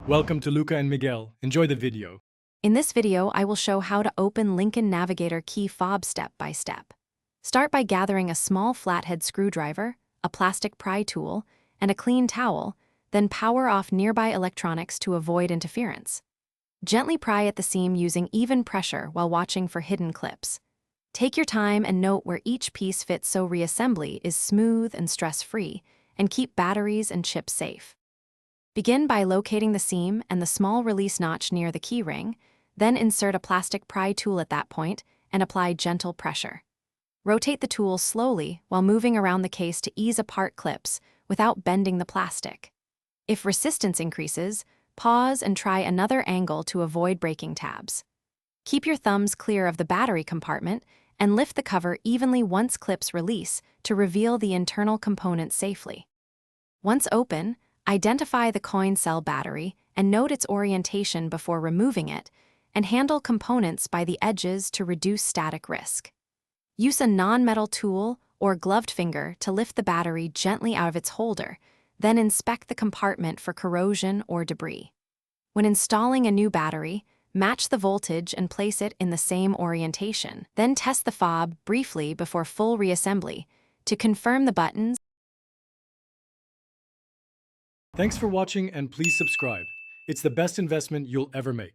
Welcome to Luca and Miguel. Enjoy the video. In this video, I will show how to open Lincoln Navigator key fob step by step. Start by gathering a small flathead screwdriver, a plastic pry tool, and a clean towel, then power off nearby electronics to avoid interference. Gently pry at the seam using even pressure while watching for hidden clips. Take your time and note where each piece fits so reassembly is smooth and stress-free, and keep batteries and chips safe. Begin by locating the seam and the small release notch near the key ring, then insert a plastic pry tool at that point and apply gentle pressure. Rotate the tool slowly while moving around the case to ease apart clips without bending the plastic. If resistance increases, pause and try another angle to avoid breaking tabs. Keep your thumbs clear of the battery compartment and lift the cover evenly once clips release to reveal the internal components safely. Once open, identify the coin cell battery and note its orientation before removing it, and handle components by the edges to reduce static risk. Use a non-metal tool or gloved finger to lift the battery gently out of its holder, then inspect the compartment for corrosion or debris. When installing a new battery, match the voltage and place it in the same orientation. Then test the fob briefly before full reassembly to confirm the buttons. Thanks for watching and please subscribe. It's the best investment you'll ever make.